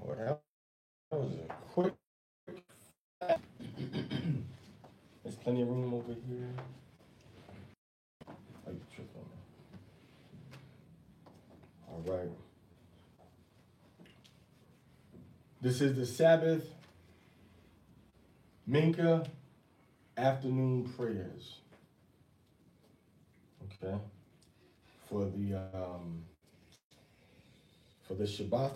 Well, that was a quick. There's plenty of room over here. Oh, you tripped on me. All right. This is the Sabbath Mincha afternoon prayers. Okay. For the Shabbat.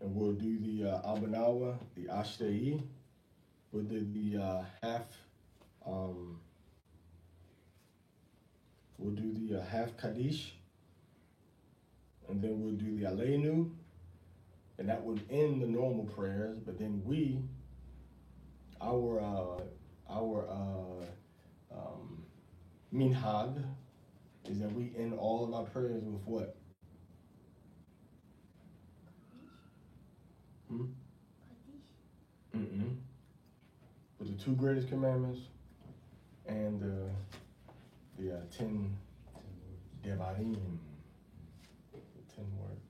And we'll do the Abanawa, the Ashtei. We'll do the half Kaddish. And then we'll do the Aleinu. And that would end the normal prayers. But then our minhag is that we end all of our prayers with what? With the two greatest commandments and the 10 Devarim, the 10 words.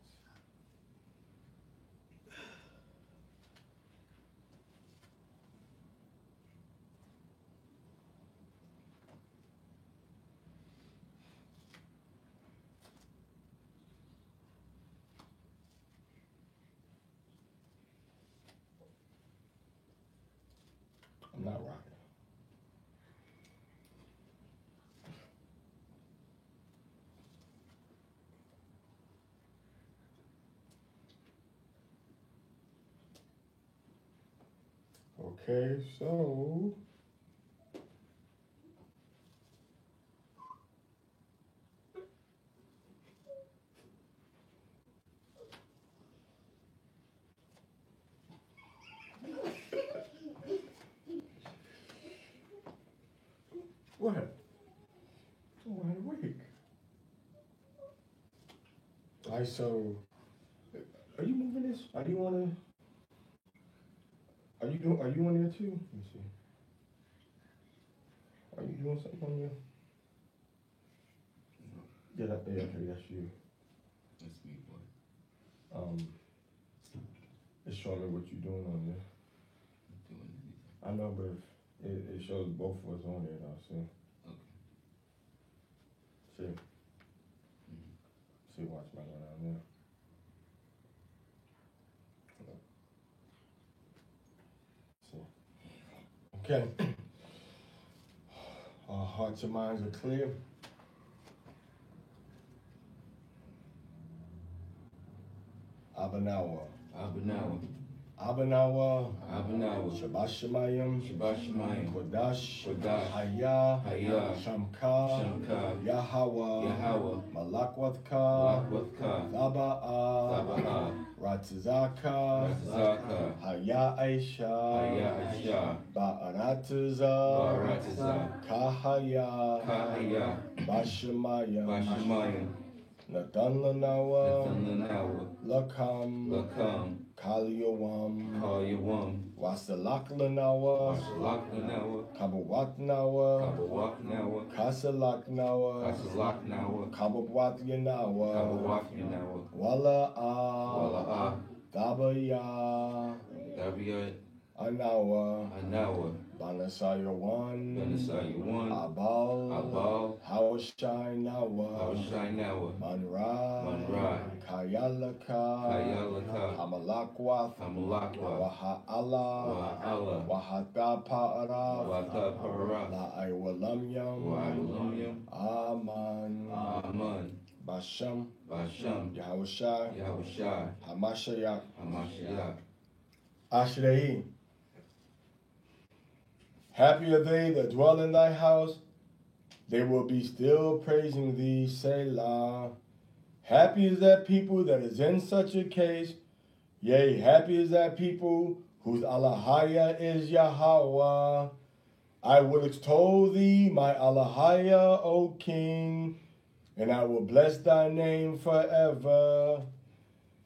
I'm not rocking. Okay, so what? I'm wide awake. All right, so are you moving this? Are you on there too? Let me see. Are you doing something on there? Yeah, okay, that's you. That's me, boy. It's showing me what you're doing on there. I'm doing anything. I know, but it shows both of us on there now, see? Okay. See? See, watch my one on there. See? Okay. Our hearts and minds are clear. Abanawa. Abanawa. Abanawa. Abanawa. Shabbat Shemayim. Shabbat Shemayim. Kodash. Kodash. Hayah. Hayah. Shamka. Shamka. Yahweh. Yahweh. Malakwathka. Malakwathka. Thaba'a. Thaba'a. Ratzaka. Ratzaka. Hayah Aisha. Hayah Aisha. Ba'aratiza. Ba'aratiza. Kahaya. Kahaya. Bashemayim. Bashemayim. Natan Lanawa. Natan Lanawa. Lakam. Lakam. Kaliyawam. Kaliyawam. Wasalak Lanawa. Wasalak Lanawa. Kabawat Nawa. Kabawat Nawa. Kasalak Nawa. Kasalak Nawa. Kabawat Yanawa. Kabawat Yanawa. Wala'a. Wala'a. Dabaya. Dabaya. Anawa. Anawa. Banasaya 1. Banasaya 1. Abal. Abal. Hawashai Nawa. Hawashai Nawa. Manra. Manra. Kayalaka. Kayalaka. Hamalakwath. Hamalakwath. Waha'ala. Waha'ala. Wahatapa'ara. Wahatapa'ara. La'aywalamyam. Wa'aywalamyam. Aman. Aman. Basham. Basham. Yahushai. Yahushai. Hamashiach. Hamashiach. Ashrei. Happy are they that dwell in thy house. They will be still praising thee, Selah. Happy is that people that is in such a case. Yea, happy is that people whose Alahaya is Yahweh. I will extol thee, my Alahaya, O King, and I will bless thy name forever.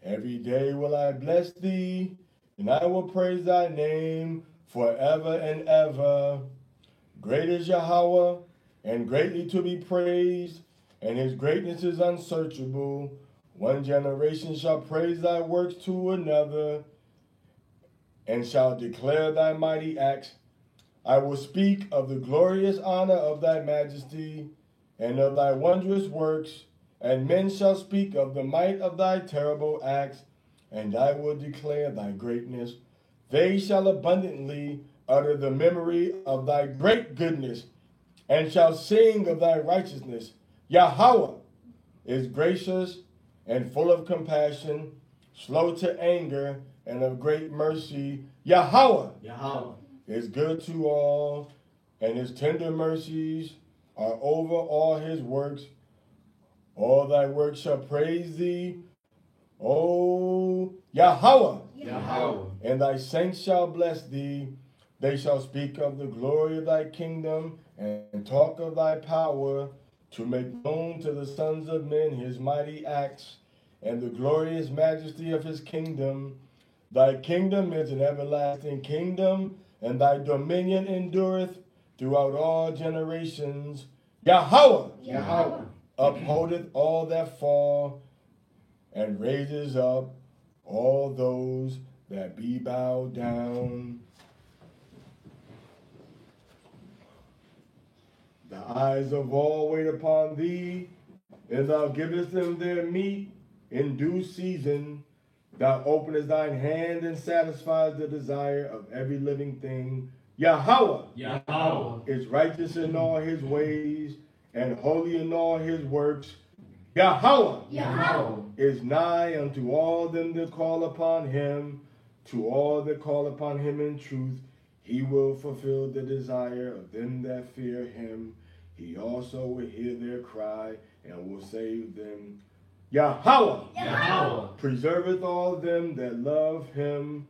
Every day will I bless thee, and I will praise thy name forever and ever. Great is Yahweh, and greatly to be praised, and his greatness is unsearchable. One generation shall praise thy works to another, and shall declare thy mighty acts. I will speak of the glorious honor of thy majesty, and of thy wondrous works, and men shall speak of the might of thy terrible acts, and I will declare thy greatness. They shall abundantly utter the memory of thy great goodness, and shall sing of thy righteousness. Yahweh is gracious and full of compassion, slow to anger, and of great mercy. Yahweh is good to all, and his tender mercies are over all his works. All thy works shall praise thee, O Yahweh. And thy saints shall bless thee. They shall speak of the glory of thy kingdom, and talk of thy power, to make known to the sons of men his mighty acts, and the glorious majesty of his kingdom. Thy kingdom is an everlasting kingdom, and thy dominion endureth throughout all generations. Yahweh upholdeth all that fall, and raises up all those that be bowed down. The eyes of all wait upon thee, and thou givest them their meat in due season. Thou openest thine hand and satisfies the desire of every living thing. Yahweh is righteous in all his ways, and holy in all his works. Yahweh is nigh unto all them that call upon him. To all that call upon him in truth, he will fulfill the desire of them that fear him. He also will hear their cry and will save them. Yahweh preserveth all them that love him,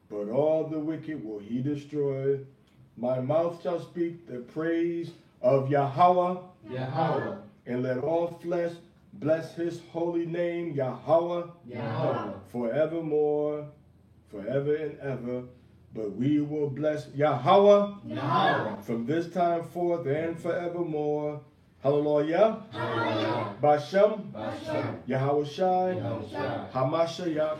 but all the wicked will he destroy. My mouth shall speak the praise of Yahweh, and let all flesh bless his holy name, Yahweh, forevermore, forever and ever. But we will bless Yahweh from this time forth and forevermore. Hallelujah. Bashem. Yahweh Shai. Hamashiach.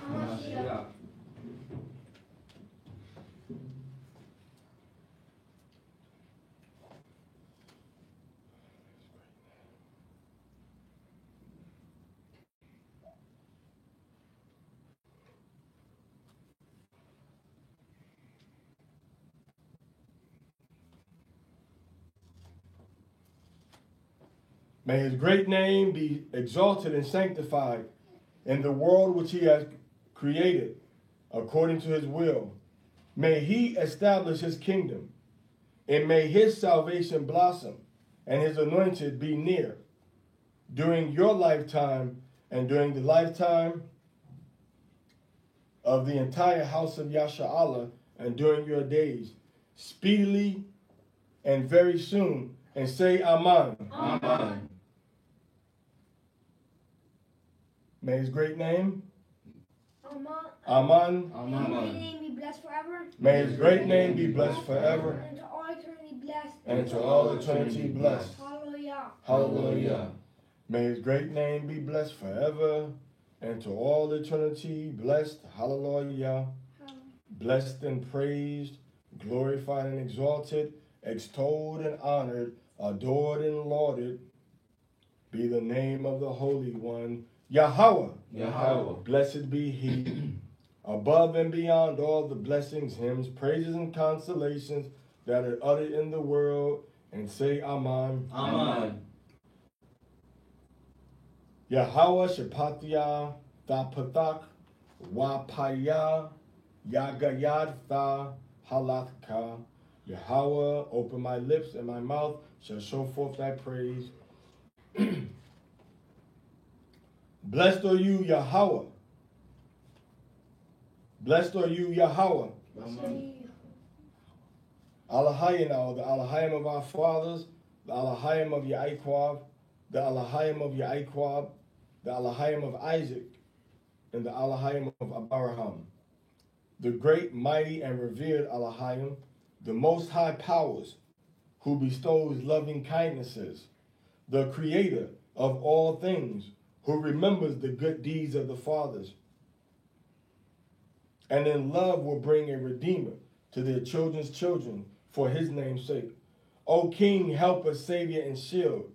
May his great name be exalted and sanctified in the world which he has created according to his will. May he establish his kingdom, and may his salvation blossom and his anointed be near. During your lifetime and during the lifetime of the entire house of Yasha'Allah, and during your days, speedily and very soon, and say Amen. Amen. May his great name, Amen. Amen. May his name be blessed forever. May his great name be blessed forever, And to all eternity blessed. and to all eternity blessed. Hallelujah. Hallelujah. May his great name be blessed forever, and to all eternity blessed. Hallelujah. Blessed and praised, glorified and exalted, extolled and honored, adored and lauded be the name of the Holy One, Yahweh. Blessed be he, above and beyond all the blessings, hymns, praises, and consolations that are uttered in the world, and say Amen. Yahweh Shapatya Thapathak Wapaya Yagayad Tha Halatka. Yahweh, open my lips, and my mouth shall show forth thy praise. Blessed are you, Yahweh. Blessed are you, Yahweh. Allahayim, the Allahayim of our fathers, the Allahayim of Yaquab, the Allahayim of Yaquab, the Allahayim of Isaac, and the Allahayim of Abraham. The great, mighty, and revered Allahayim, the most high powers, who bestows loving kindnesses, the creator of all things, who remembers the good deeds of the fathers, and in love will bring a redeemer to their children's children for his name's sake. O King, helper, savior, and shield,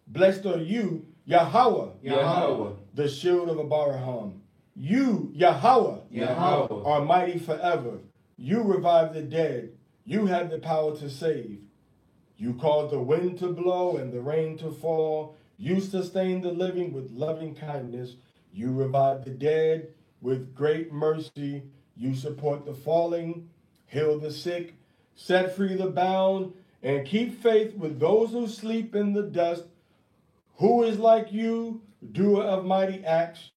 blessed are you, Yahweh, Yahweh, the shield of Abraham. You, Yahweh, Yahweh, are mighty forever. You revive the dead. You have the power to save. You cause the wind to blow and the rain to fall. You sustain the living with loving kindness. You revive the dead with great mercy. You support the falling, heal the sick, set free the bound, and keep faith with those who sleep in the dust. Who is like you, doer of mighty acts?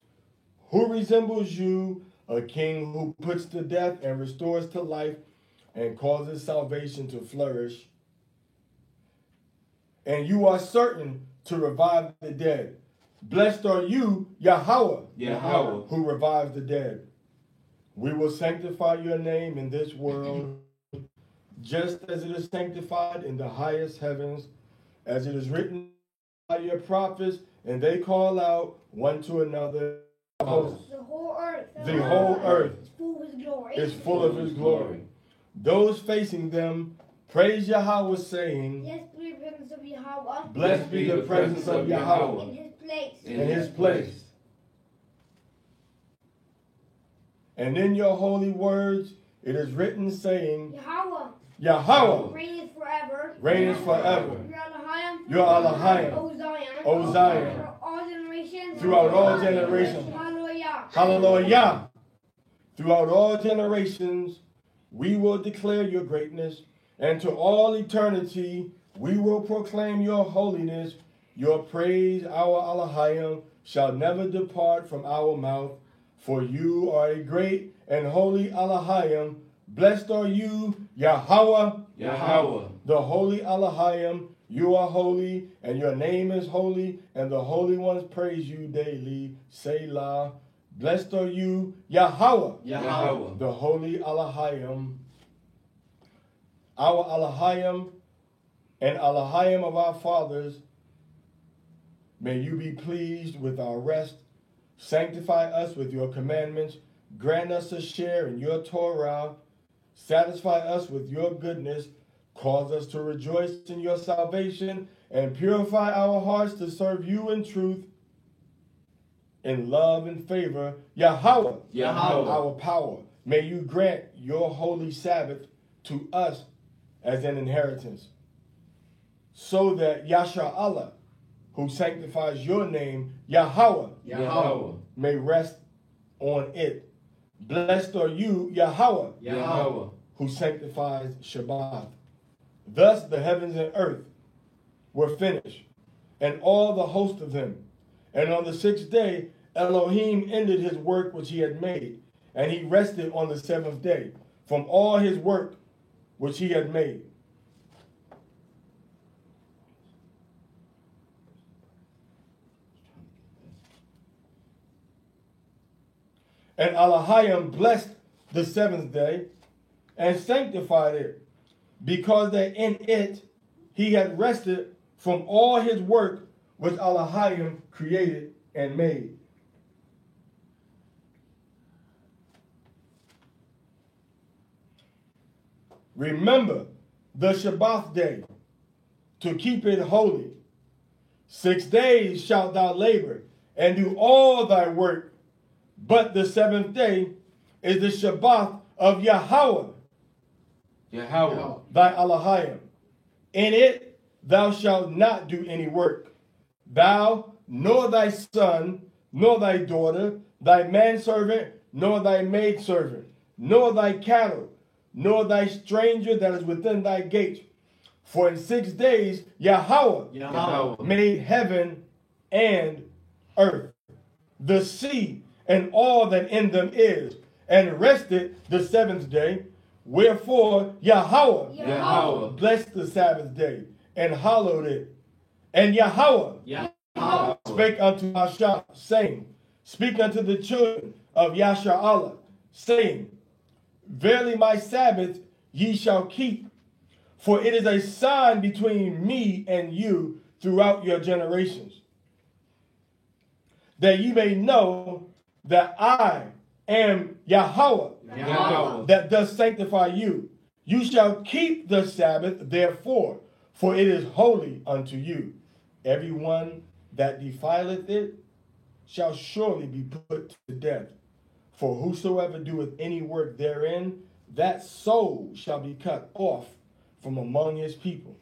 Who resembles you, a king who puts to death and restores to life and causes salvation to flourish? And you are certain to revive the dead. Blessed are you, Yahweh, Yahweh, who revives the dead. We will sanctify your name in this world, just as it is sanctified in the highest heavens, as it is written by your prophets, and they call out one to another. The whole earth. The whole earth is full of his glory. is full of his glory. Those facing them praise Yahweh, saying, Blessed be the presence of Yahweh. Blessed be the presence of Yahweh In his place. in his place. And in your holy words it is written, saying, Yahweh. Yahweh Reigneth forever. reigneth forever. Your Elohim. Your Elohim, O Zion. O Zion, Throughout all generations. throughout all generations. Hallelujah. Hallelujah. Throughout all generations, we will declare your greatness, and to all eternity, we will proclaim your holiness. Your praise, our Elohim, shall never depart from our mouth, for you are a great and holy Elohim. Blessed are you, Yahweh, Yahweh, the holy Elohim. You are holy, and your name is holy, and the holy ones praise you daily. Selah. Blessed are you, Yahweh, Yahweh, the holy Elohim. Our Elohim and Elohim of our fathers, may you be pleased with our rest. Sanctify us with your commandments. Grant us a share in your Torah. Satisfy us with your goodness. Cause us to rejoice in your salvation, and purify our hearts to serve you in truth, in love and favor. Yahweh, Yahweh, our power. May you grant your holy Sabbath to us as an inheritance, so that Yashar'Allah, who sanctifies your name, Yahweh, Yahweh, may rest on it. Blessed are you, Yahweh, Yahweh, who sanctifies Shabbat. Thus the heavens and earth were finished, and all the host of them. And on the sixth day, Elohim ended his work which he had made, and he rested on the seventh day from all his work which he had made. And Elohim blessed the seventh day and sanctified it, because that in it he had rested from all his work which Elohim created and made. Remember the Shabbat day to keep it holy. 6 days shalt thou labor and do all thy work, but the seventh day is the Shabbat of Yahweh, Yahweh, thy Elohim. In it thou shalt not do any work, thou, nor thy son, nor thy daughter, thy manservant, nor thy maidservant, nor thy cattle, nor thy stranger that is within thy gates. For in 6 days Yahweh Yahweh made heaven and earth, the sea, and all that in them is, and rested the seventh day. Wherefore Yahweh Yahweh blessed the Sabbath day and hallowed it. And Yahweh spake unto Asher, saying, Speak unto the children of Yashar'Allah, saying, Verily my Sabbath ye shall keep, for it is a sign between me and you throughout your generations. that ye may know that I am Yahweh, Yahweh. that does sanctify you. You shall keep the Sabbath, therefore, for it is holy unto you. Everyone that defileth it shall surely be put to death. For whosoever doeth any work therein, that soul shall be cut off from among his people.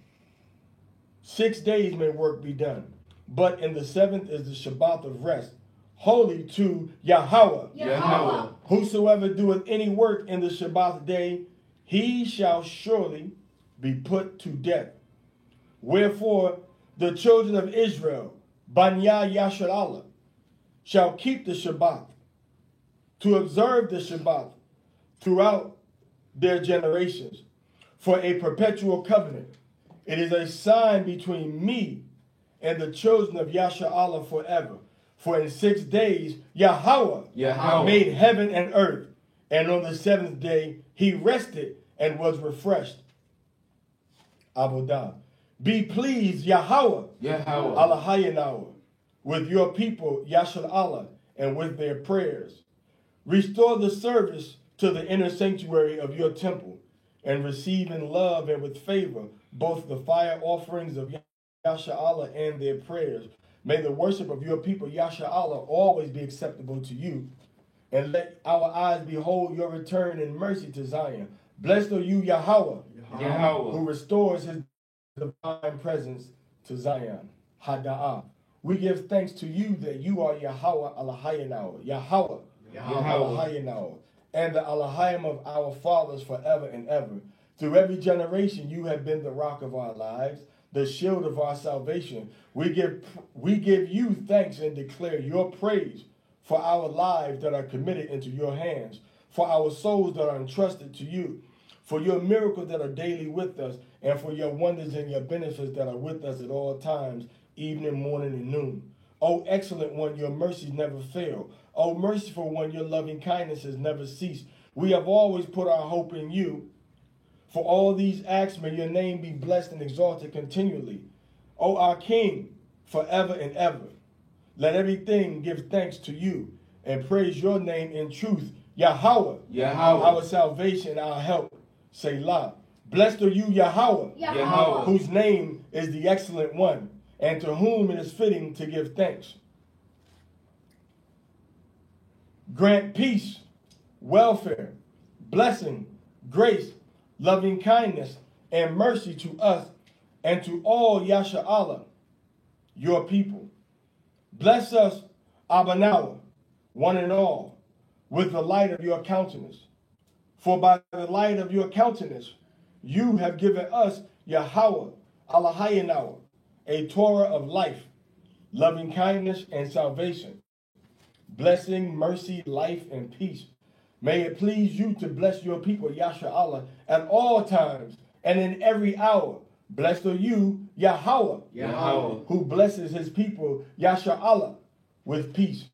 6 days may work be done, but in the seventh is the Shabbat of rest, holy to Yahweh. Yahweh. Whosoever doeth any work in the Shabbat day, he shall surely be put to death. Wherefore the children of Israel, Banya Yasharallah, shall keep the Shabbat, to observe the Shabbat throughout their generations, for a perpetual covenant. It is a sign between me and the children of Yasharallah forever. For in 6 days Yahweh made heaven and earth, and on the seventh day he rested and was refreshed. Abodah. Be pleased, Yahweh, Allahayanawa, with your people, Yasharallah, and with their prayers. Restore the service to the inner sanctuary of your temple, and receive in love and with favor both the fire offerings of Yasharallah and their prayers. May the worship of your people, Yasharallah, always be acceptable to you, and let our eyes behold your return in mercy to Zion. Blessed are you, Yahweh, who restores his divine presence to Zion. Hada'ah. We give thanks to you that you are Yahweh Allahayanawa, Yahweh Allahayanawa, and the Allahayim of our fathers forever and ever. Through every generation you have been the rock of our lives, the shield of our salvation. We give you thanks and declare your praise for our lives that are committed into your hands, for our souls that are entrusted to you, for your miracles that are daily with us, and for your wonders and your benefits that are with us at all times, evening, morning, and noon. O excellent one, your mercies never fail. O merciful one, your loving kindnesses never cease. We have always put our hope in you. For all these acts, may your name be blessed and exalted continually. O our King, forever and ever. Let everything give thanks to you and praise your name in truth. Yahweh, our salvation, our help. Selah. Blessed are you, Yahweh, whose name is the excellent one, and to whom it is fitting to give thanks. Grant peace, welfare, blessing, grace, loving kindness, and mercy to us and to all Yasharallah, your people. Bless us, Abanawa, one and all, with the light of your countenance. For by the light of your countenance, you have given us Yahweh, Allahayanawa, a Torah of life, loving kindness and salvation, blessing, mercy, life, and peace. May it please you to bless your people, Yasharallah, at all times and in every hour. Blessed are you, Yahweh, who blesses his people, Yasharallah, with peace.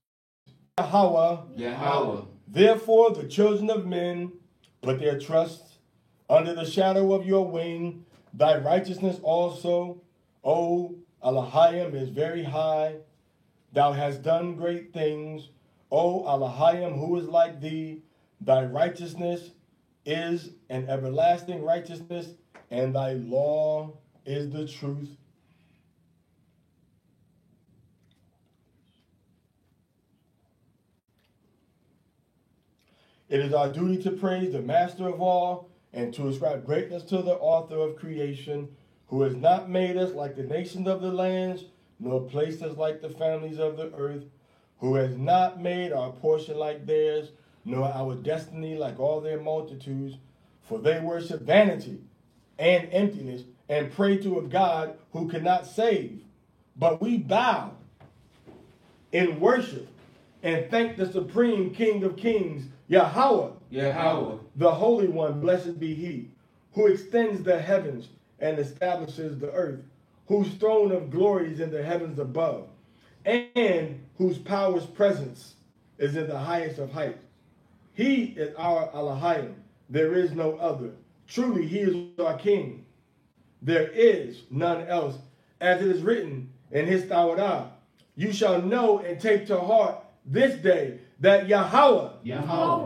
Yahweh. Therefore, the children of men put their trust under the shadow of your wing. Thy righteousness also, O Allahayim, is very high. Thou hast done great things. O Allahayim, who is like thee? Thy righteousness is an everlasting righteousness, and thy law is the truth. It is our duty to praise the Master of all and to ascribe greatness to the author of creation, who has not made us like the nations of the lands, nor placed us like the families of the earth, who has not made our portion like theirs, nor our destiny like all their multitudes. For they worship vanity and emptiness, and pray to a God who cannot save. But we bow in worship and thank the supreme King of kings, Yahweh, the Holy One, blessed be he, who extends the heavens and establishes the earth, whose throne of glory is in the heavens above, and whose power's presence is in the highest of heights. He is our Allahayim. There is no other. Truly, he is our King. There is none else. As it is written in his Tawrah, you shall know and take to heart this day that Yahweh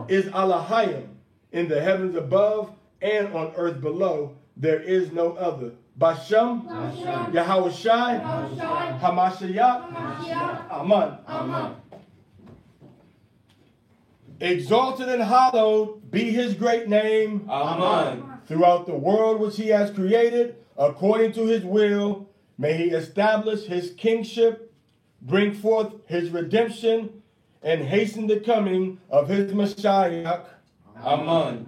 is Elohim in the heavens above and on earth below. There is no other. Bashem, Yahweh Shai, Hamashiach, Aman. Exalted and hallowed be his great name. Amen. Throughout the world which he has created, according to his will, may he establish his kingship, bring forth his redemption, and hasten the coming of his Messiah. Amen.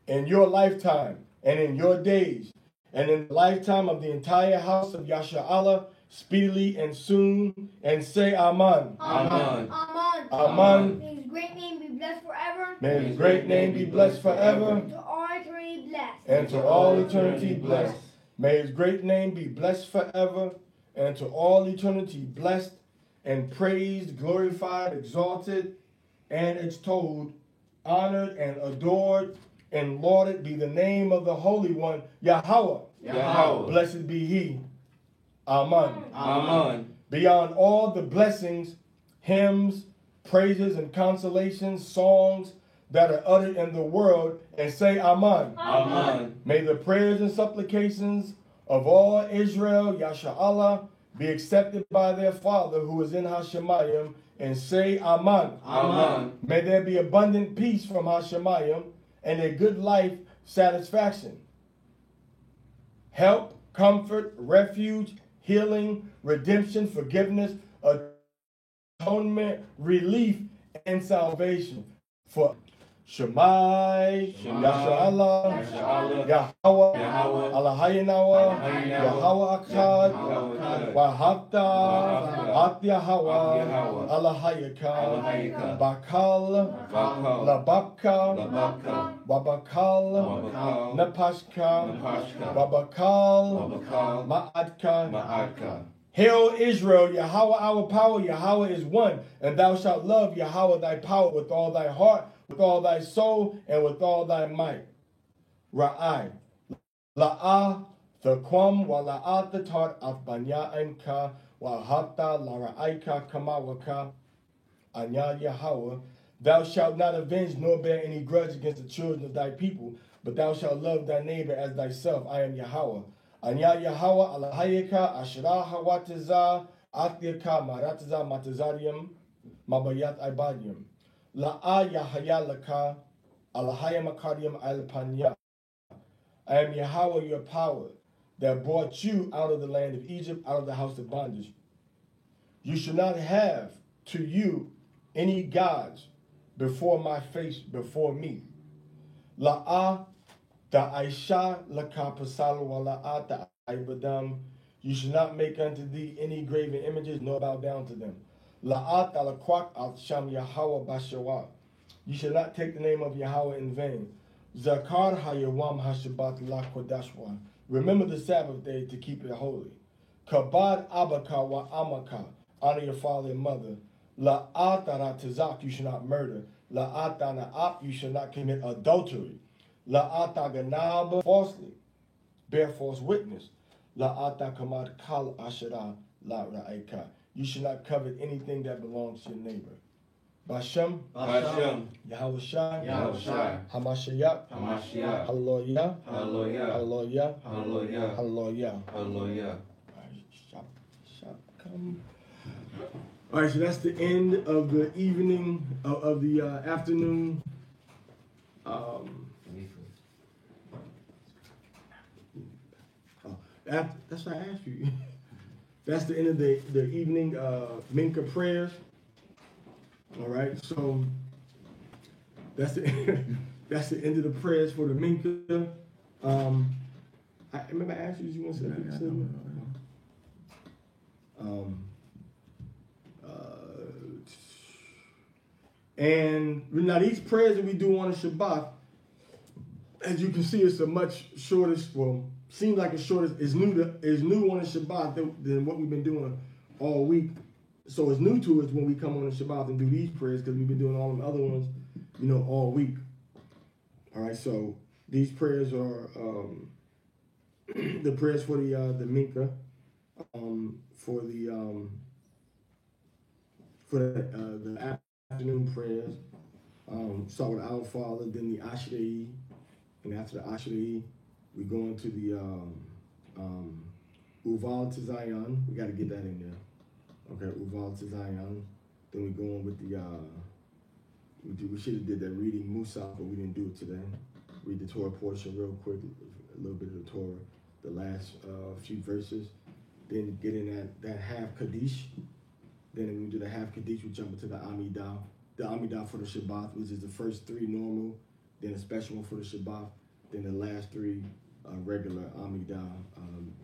In your lifetime and in your days and in the lifetime of the entire house of Yasha'Allah, speedily and soon, and say Amen. Amen. Amen. May his great name be blessed forever. May his great name be blessed forever. To all eternity blessed. And to all eternity blessed. May his great name be blessed forever. And to all eternity blessed and praised, glorified, exalted, and extolled, honored and adored, and lauded be the name of the Holy One, Yahweh. Yahweh. Blessed be he. Amen. Amen. Beyond all the blessings, hymns, praises, and consolations, songs that are uttered in the world, and say Amen. Amen. May the prayers and supplications of all Israel, Yasha'Allah, be accepted by their Father who is in Hashemayim, and say Amen. Amen. May there be abundant peace from Hashemayim and a good life satisfaction. Help, comfort, refuge, healing, redemption, forgiveness, atonement, relief, and salvation. For Shemai, Yasha'Allah, Yahweh, Allahayinawa, Yahweh Akkad, Wahata, At Yahweh, Allahayaka, Bakal, Labaka, Babakal, Napashka, Babakal, Ma'adka. Hail Israel, Yahweh our power, Yahweh is one, and thou shalt love Yahweh thy power with all thy heart, with all thy soul, and with all thy might. Ra'ai, La'ah, the Kwam, wa la'ah the tart, afbanya anka, wa hata la ra'aika kamawaka, anya Yahweh. Thou shalt not avenge nor bear any grudge against the children of thy people, but thou shalt love thy neighbor as thyself. I am Yahweh. Anya Yahweh Alahayeka Ashrah Hawatiza Atyaka Maratiza Matazarium Mabayat Ibadium La'a Yahaya Laka Alahaya Makarium Alpanya. I am Yahweh your power that brought you out of the land of Egypt, out of the house of bondage. You should not have to you any gods before my face, before me. La'a Da Aisha laka pasal wala ta ibadam. You should not make unto thee any graven images, nor bow down to them. La'at alakwak al sham Yahweh bashawa. You should not take the name of Yahweh in vain. Zakar hayawam hashabat la kodashwa. Remember the Sabbath day to keep it holy. Kabad abaka wa amaka. Honor your father and mother. La'at aratazak. You should not murder. La'at ana'ap. You should not commit adultery. La'ata ganab, falsely, bear false witness. La'ata kamad kal ashara la ra'aika. You should not covet anything that belongs to your neighbor. Bashem, Yahweh Shai, Hamashiach, Hallelujah, Hallelujah, Hallelujah. All right, so that's the end of the evening, of the afternoon. That's what I asked you. That's the end of the evening Minka prayers. All right, so that's the end of the prayers for the Minka. I remember I asked you, did you want to say something? And now these prayers that we do on a Shabbat, as you can see, it's a much shorter. Well, seems like it's shorter. It's new on a Shabbat than what we've been doing all week. So it's new to us when we come on a Shabbat and do these prayers, because we've been doing all the other ones, all week. All right. So these prayers are the prayers for the Minka. for the afternoon prayers. Start with Our Father, then the Ashrei, and after the Ashrei, we go into the Uval to Zion. We got to get that in there. Okay, Uval to Zion. Then we go on with the we should have did that reading Musaf, but we didn't do it today. Read the Torah portion real quick, a little bit of the Torah, the last few verses. Then get in that half Kaddish. Then when we do the half Kaddish, we jump into the Amidah. The Amidah for the Shabbat, which is the first three normal, then a special one for the Shabbat, then the last three regular Amidah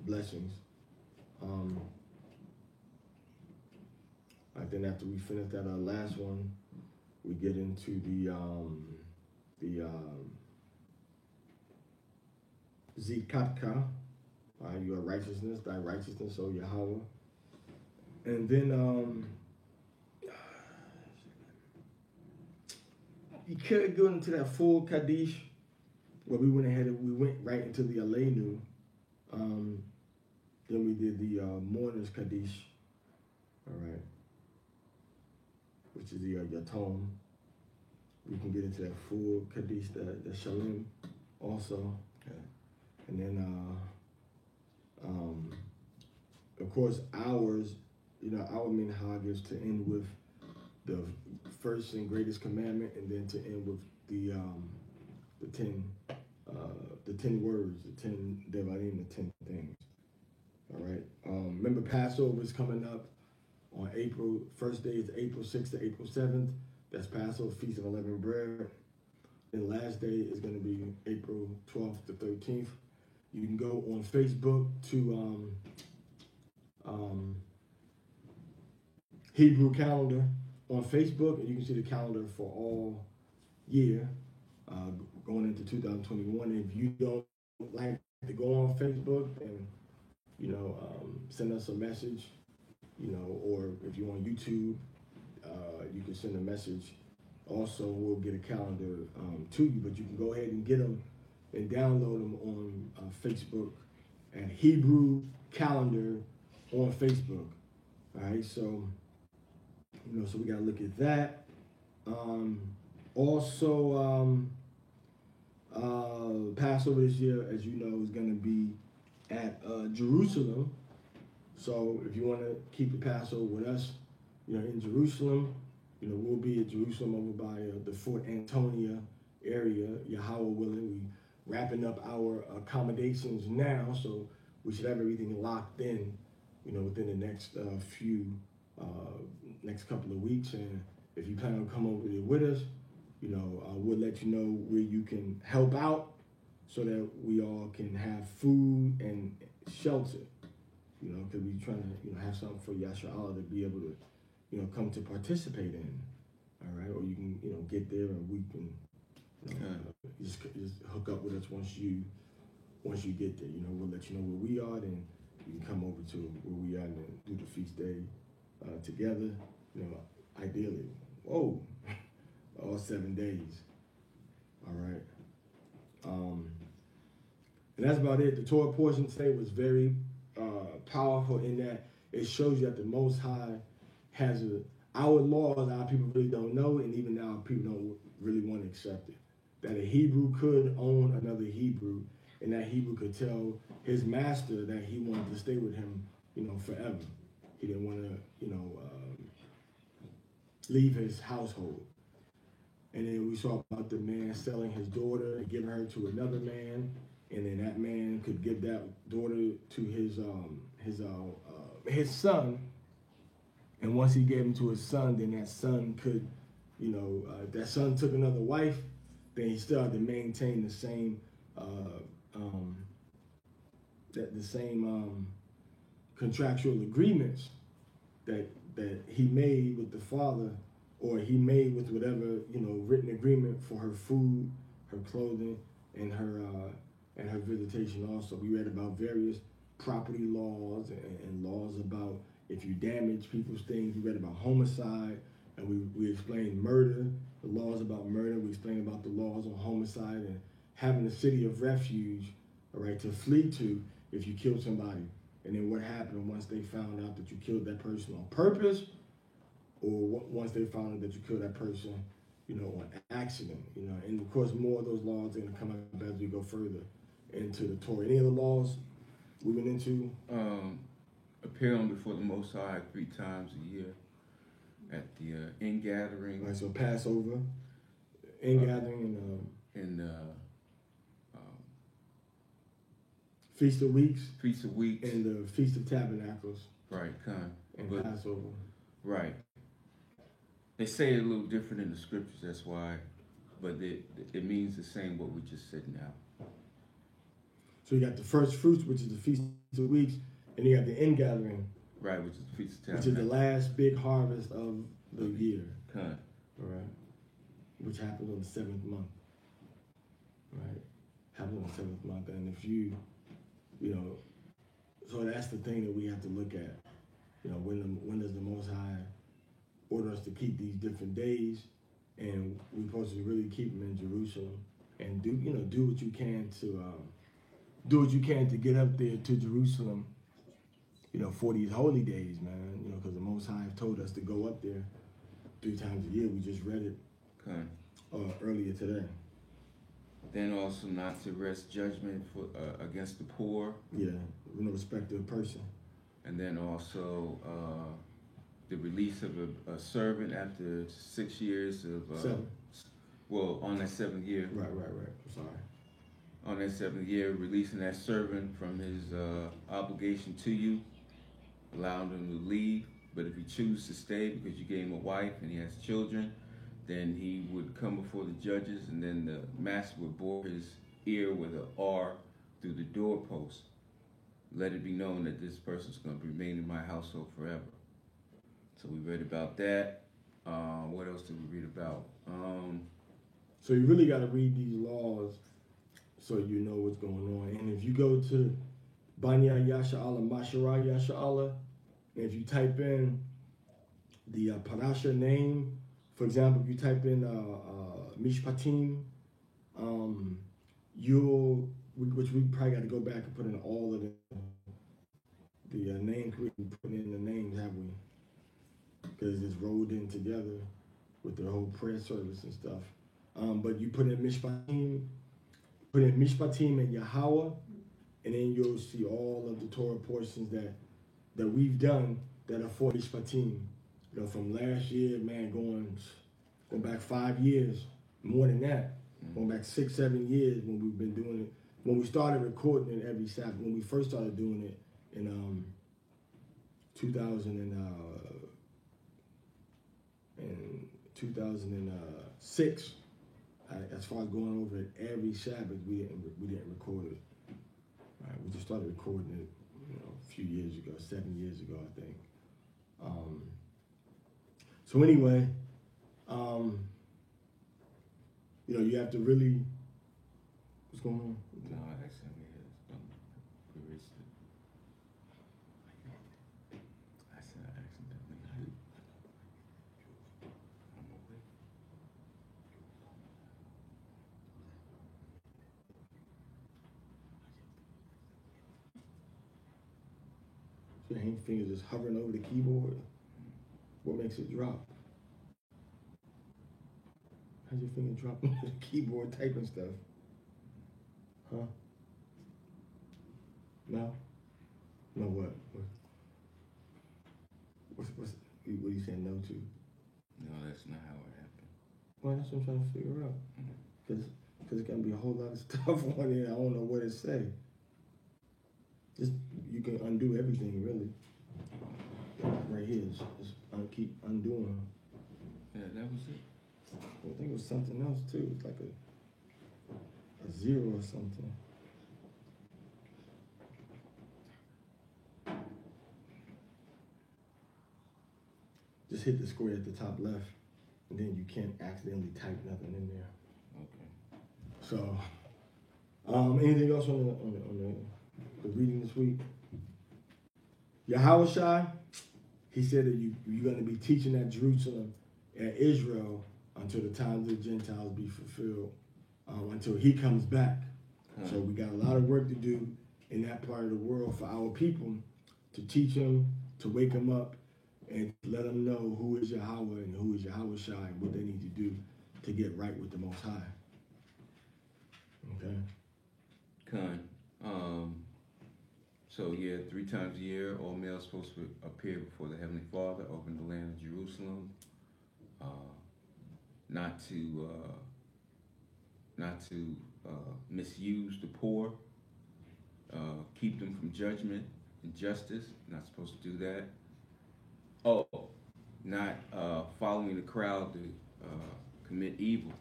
blessings. Then after we finish that last one, we get into the Zikatka, your righteousness, thy righteousness, O Yahweh. And then you could go into that full Kaddish, where we went right into the Aleinu. Then we did the mourners Kaddish, all right, which is the Yatom. We can get into that full Kaddish, the Shalom also. Okay. And then, of course, ours, our minhag is to end with the first and greatest commandment, and then to end with the 10 words, the 10 devarim, the 10 things. All right. Remember, Passover is coming up on April. First day is April 6th to April 7th. That's Passover, Feast of Unleavened Bread. And last day is going to be April 12th to 13th. You can go on Facebook to Hebrew calendar on Facebook, and you can see the calendar for all year going into 2021. And if you don't like to go on Facebook and send us a message, or if you're on YouTube, you can send a message. Also, we'll get a calendar to you, but you can go ahead and get them and download them on Facebook and Hebrew Calendar on Facebook. All right, so so we gotta look at that. Also, Passover this year, as you know, is gonna be at Jerusalem. So if you want to keep the Passover with us, in Jerusalem, we'll be at Jerusalem over by the Fort Antonia area, Yahweh willing. We wrapping up our accommodations now, so we should have everything locked in, within the next next couple of weeks. And if you plan on coming over there with us, we'll let you know where you can help out, so that we all can have food and shelter. Because we're trying to, have something for Yasha'Allah to be able to, come to participate in. All right, or you can, get there and we can, just hook up with us once you get there. We'll let you know where we are, then you can come over to where we are and do the feast day together. Ideally, all 7 days. All right. And that's about it. The Torah portion today was very powerful in that it shows you that the Most High has our laws. Our people really don't know, and even now people don't really want to accept it. That a Hebrew could own another Hebrew, and that Hebrew could tell his master that he wanted to stay with him, forever. He didn't want to, leave his household. And then we saw about the man selling his daughter and giving her to another man, and then that man could give that daughter to his son. And once he gave him to his son, then that son could, if that son took another wife, then he still had to maintain the same contractual agreements that he made with the father, or he made with whatever written agreement for her food, her clothing, and her visitation. Also, we read about various property laws and laws about if you damage people's things. We read about homicide, and we explained murder, the laws about murder. We explained about the laws on homicide and having a city of refuge, all right, to flee to if you kill somebody. and then what happened once they found out that you killed that person on purpose, or once they found out that you killed that person, on accident. And of course, more of those laws are going to come up as we go further into the Torah. Any other laws we went into? Appearing before the Most High 3 times a year at the ingathering. Right, so Passover, ingathering, and Feast of Weeks. Feast of Weeks. And the Feast of Tabernacles. Right, and Passover. Right. They say it a little different in the scriptures, that's why, but it means the same what we just said now. So you got the first fruits, which is the Feast of Weeks, and you got the ingathering. Right, which is the Feast of Tabernacles. Which is the last big harvest of the year. All right. Which happens on the 7th month. Right. Happens on the 7th month. And if so that's the thing that we have to look at. When does the Most High order us to keep these different days, and we're supposed to really keep them in Jerusalem, and do what you can to get up there to Jerusalem, for these holy days, man. Because the Most High have told us to go up there 3 times a year. We just read it earlier today. Then also not to rest judgment against the poor. Yeah, no respect to a person. And then also the release of a servant after 6 years of... 7. Well, on that 7th year. Right. I'm sorry. On that 7th year, releasing that servant from his obligation to you, allowing him to leave. But if he chooses to stay because you gave him a wife and he has children, then he would come before the judges, and then the master would bore his ear with an R through the doorpost. Let it be known that this person's going to remain in my household forever. So we read about that. What else did we read about? So you really got to read these laws so you know what's going on. And if you go to Banya Yasha'Allah, Mashara Yasha'Allah, and if you type in the Parasha name, for example, if you type in Mishpatim, which we probably got to go back and put in all of the names. We put in the names, have we? Because it's rolled in together with the whole prayer service and stuff. But you put in Mishpatim, and Yahweh, and then you'll see all of the Torah portions that we've done that are for Mishpatim. From last year, man, going back 5 years, more than that, going back 6, 7 years when we've been doing it. When we started recording it every Sabbath, when we first started doing it in 2006, as far as going over it every Sabbath, we didn't record it. Right? We just started recording it, a few years ago, 7 years ago, I think. So anyway, you have to really. What's going on? No, I accidentally erased it. I said I accidentally. Your hand fingers just hovering over the keyboard. What makes it drop? How's your finger drop over the keyboard typing stuff? Huh? No? No what? What are you saying no to? No, that's not how it happened. Well, that's what I'm trying to figure out. Because it's going to be a whole lot of stuff on there. I don't know what it say. Just, you can undo everything, really. Right here, just keep undoing. Yeah, that was it. I think it was something else, too. It's like a 0 or something. Just hit the square at the top left, and then you can't accidentally type nothing in there. Okay. So, anything else on the reading this week? Yahushua, he said that you're going to be teaching at Jerusalem, at Israel, until the times of the Gentiles be fulfilled, until he comes back. So we got a lot of work to do in that part of the world for our people to teach them, to wake them up, and to let them know who is Yahweh and who is Yahweh Shai and what they need to do to get right with the Most High. Okay? Con. So yeah, 3 times a year, all males supposed to appear before the Heavenly Father, open the land of Jerusalem, not to misuse the poor, keep them from judgment and justice. Not supposed to do that. Oh, not following the crowd to commit evil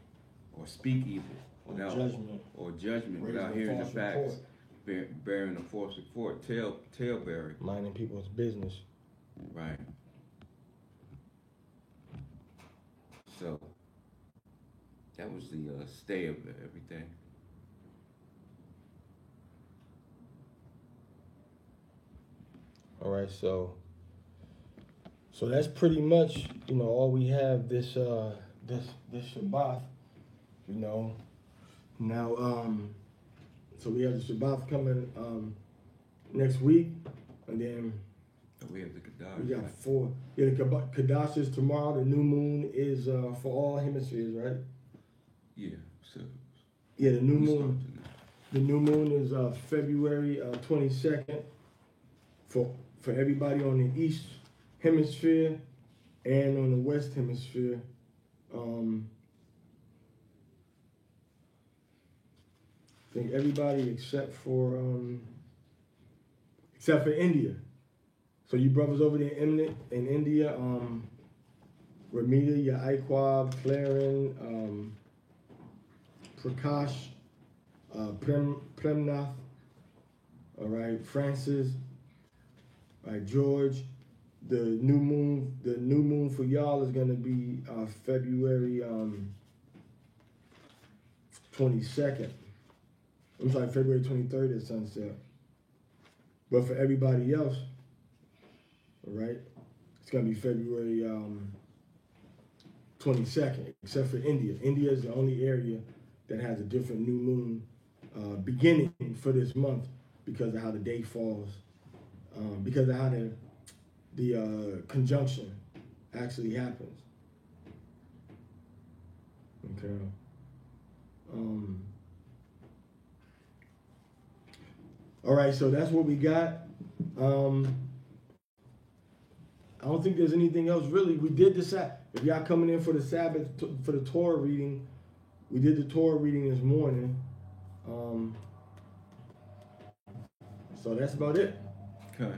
or speak evil without judgment without hearing the facts. Bearing a false report, tail bearing. Minding people's business. Right. So, that was the stay of everything. All right, so that's pretty much, all we have this Shabbat, Now, so we have the Shabbat coming next week, and then we have the Kadash. We got 4. Yeah, the Kadash is tomorrow. The new moon is for all hemispheres, right? Yeah. So. Yeah, the new moon. The new moon is February 22nd for everybody on the East Hemisphere and on the West Hemisphere. I think everybody except for India. So you brothers over there in India, Ramita, Yaikwab, Claren, Prakash, Premnath, all right, Francis, all right, George. The new moon for y'all is gonna be February 22nd. I'm sorry, February 23rd at sunset. But for everybody else, all right, it's gonna be February 22nd, except for India. India is the only area that has a different new moon beginning for this month because of how the day falls, because of how the conjunction actually happens. Okay. All right, so that's what we got. I don't think there's anything else really. We did the if y'all coming in for the Sabbath for the Torah reading, we did the Torah reading this morning. So that's about it. Okay.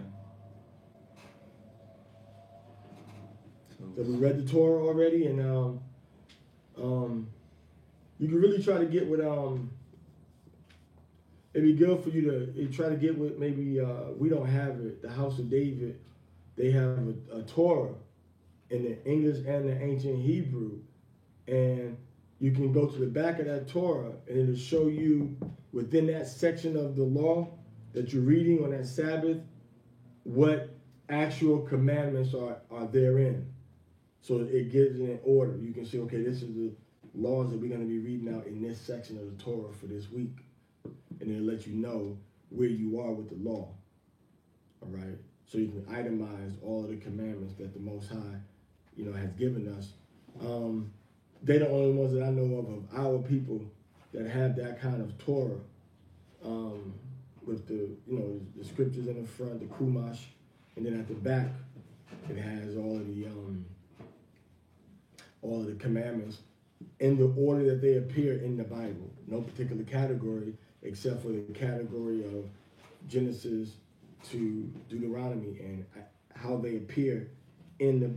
So we read the Torah already, and you can really try to get with it'd be good for you to try to get with maybe we don't have it. The House of David, they have a Torah in the English and the ancient Hebrew, and you can go to the back of that Torah and it'll show you within that section of the law that you're reading on that Sabbath what actual commandments are therein. So it gives it an order. You can see, okay, this is the laws that we're going to be reading out in this section of the Torah for this week. And it'll let you know where you are with the law. All right? So you can itemize all of the commandments that the Most High, has given us. They're the only ones that I know of our people that have that kind of Torah with the scriptures in the front, the Chumash, and then at the back it has all of the commandments in the order that they appear in the Bible. No particular category except for the category of Genesis to Deuteronomy and how they appear in the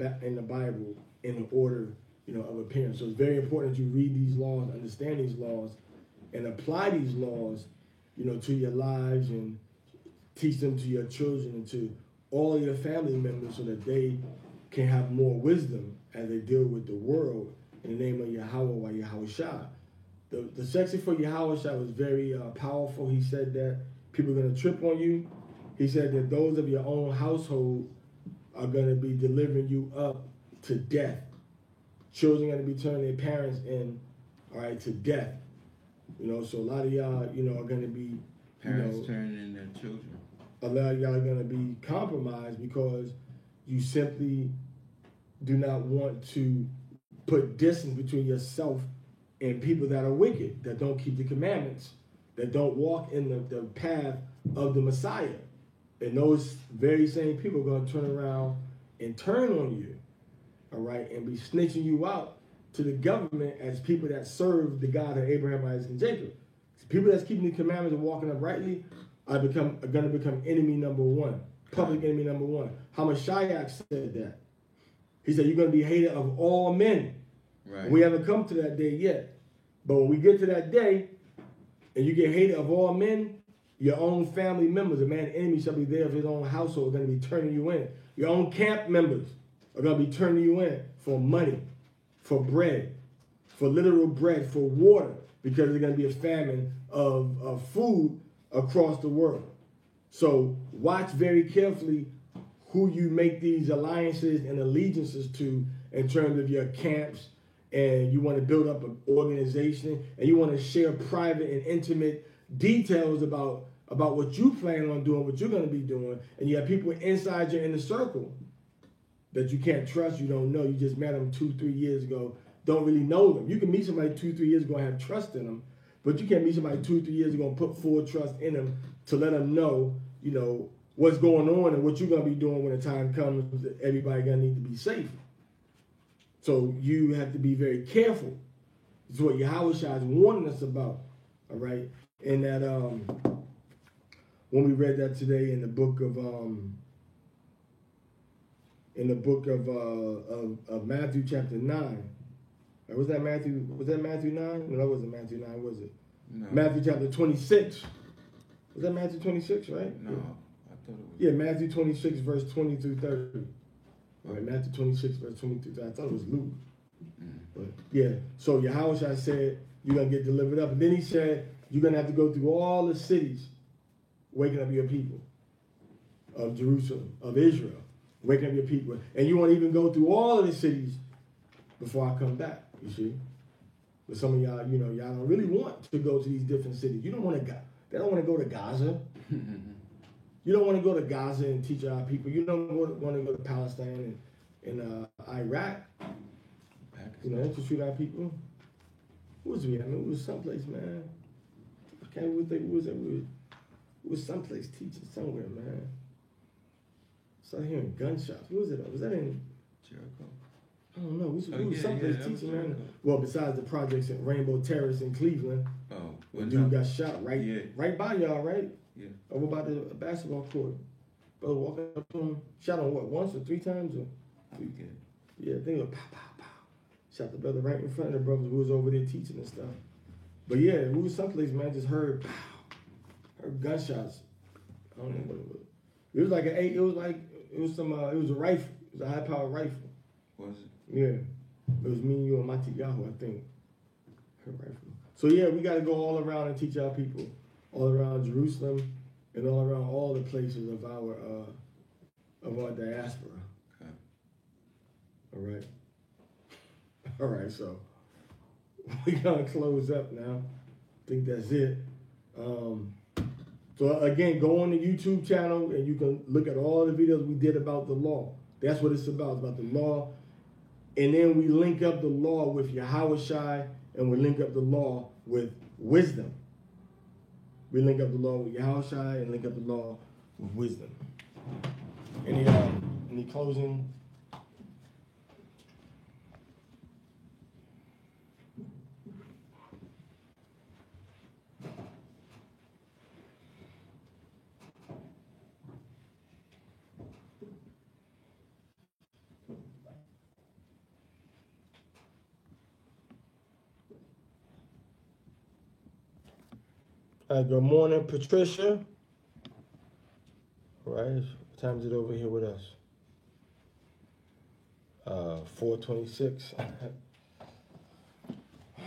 Bible in the order of appearance. So it's very important that you read these laws, understand these laws, and apply these laws, to your lives and teach them to your children and to all of your family members so that they can have more wisdom as they deal with the world in the name of Yahweh Yahweh Shai. The section for Yahweh Shai was very powerful. He said that people are going to trip on you. He said that those of your own household are going to be delivering you up to death. Children are going to be turning their parents in, all right, to death. So a lot of y'all, are going to be, parents turning in their children. a lot of y'all are going to be compromised because you simply do not want to put distance between yourself and people that are wicked, that don't keep the commandments, that don't walk in the path of the Messiah. And those very same people are going to turn around and turn on you, all right, and be snitching you out to the government as people that serve the God of Abraham, Isaac, and Jacob. People that's keeping the commandments and walking uprightly are going to become enemy number one, public enemy number one. Hamashiach said that. He said, you're going to be hated of all men. Right. We haven't come to that day yet. But when we get to that day, and you get hated of all men, your own family members, a man's enemy shall be there of his own household, are going to be turning you in. Your own camp members are going to be turning you in for money, for bread, for literal bread, for water, because there's going to be a famine of food across the world. So watch very carefully who you make these alliances and allegiances to in terms of your camps, and you want to build up an organization, and you want to share private and intimate details about what you plan on doing, what you're going to be doing, and you have people inside your inner circle that you can't trust, you don't know, you just met them 2-3 years ago, don't really know them. You can meet somebody 2-3 years ago and have trust in them, but you can't meet somebody 2-3 years ago and put full trust in them to let them know, you know, what's going on and what you're going to be doing when the time comes that everybody going to need to be safe. So you have to be very careful. It's what Yahushua is warning us about, all right? And that when we read that today in the book of Matthew chapter 9. Was that Matthew 9? No, that wasn't Matthew 9, was it? No. Matthew chapter 26. Was that Matthew 26, right? No, I thought it was. Yeah, Matthew 26, verse 20 through 30. All right, Matthew 26, verse 20 through 30. I thought it was Luke. But yeah, so Yahushua said, you're going to get delivered up. And then he said, you're going to have to go through all the cities, waking up your people of Jerusalem, of Israel, waking up your people. And you want to even go through all of the cities before I come back, you see. But some of y'all, you know, y'all don't really want to go to these different cities. You don't want to go. They don't want to go to Gaza. You don't want to go to Gaza and teach our people. You don't want to go to Palestine and Iraq. You know, to shoot our people. Who was we? I mean, it was someplace, man. I can't even think. Who was it? It was someplace teaching somewhere, man. Started hearing gunshots. Who was it? Was that in Jericho? I don't know. We was someplace teaching, man. Well, besides the projects at Rainbow Terrace in Cleveland. Oh, the dude got shot right by y'all, right? Yeah. Over by the basketball court. Brother walking up to him, shot him what, once or 3 times? Or? Yeah, I think it was pow, pow, pow. Shot the brother right in front of the brothers who was over there teaching and stuff. But yeah, we was someplace, man, just heard pow, heard gunshots. I don't know what it was. It was like it was a rifle. It was a high-powered rifle. Was it? Yeah. It was me, you, and Matiyahu, I think. Her rifle. So yeah, we got to go all around and teach our people, all around Jerusalem, and all around all the places of our diaspora. Okay. All right. All right. So we're gonna close up now. I think that's it. So again, go on the YouTube channel and you can look at all the videos we did about the law. That's what it's about. It's about the law. And then we link up the law with Yahushua, and we link up the law with wisdom. We link up the law with Yahushua and link up the law with wisdom. Any closing? Good morning, Patricia. All right, what time is it over here with us? 4:26.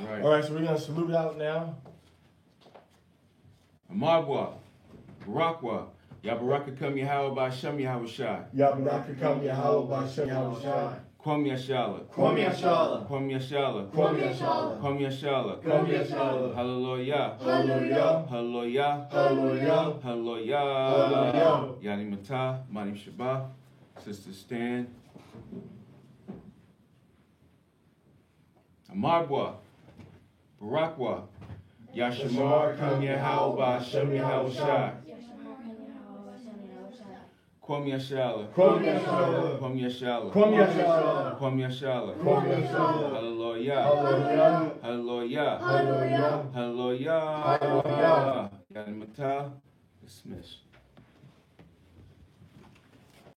Right. All right, so we're gonna salute out now. Amarwa, Barakwa, Yabaraka Kam Yahweh Bashem Yahweh Shai. Yabaraka Kam Yahweh Bashem Yahweh Shai. Kwam Yashala. Kwam Yashala. Kwam Yashala. Kwam Yashala. Kwam Yashala. Kwam Yashala. Hallelujah. Hallelujah. Hallelujah. Hallelujah. Hallelujah. Hallelujah. Yani Matah, Mani Shabbat, Sister Stan. Amarbwa, Barakwa, Yashamar, Kam Yahawah, Shem Yahawashai. Kwam Yashala. Kwam Yashala. Kwam Yashala. Kwam Yashala. Kwam Yashala. Kwam Yashala. Hallelujah. Hallelujah. Hallelujah. Hallelujah. Hallelujah. Hallelujah. Yani Matah, dismiss.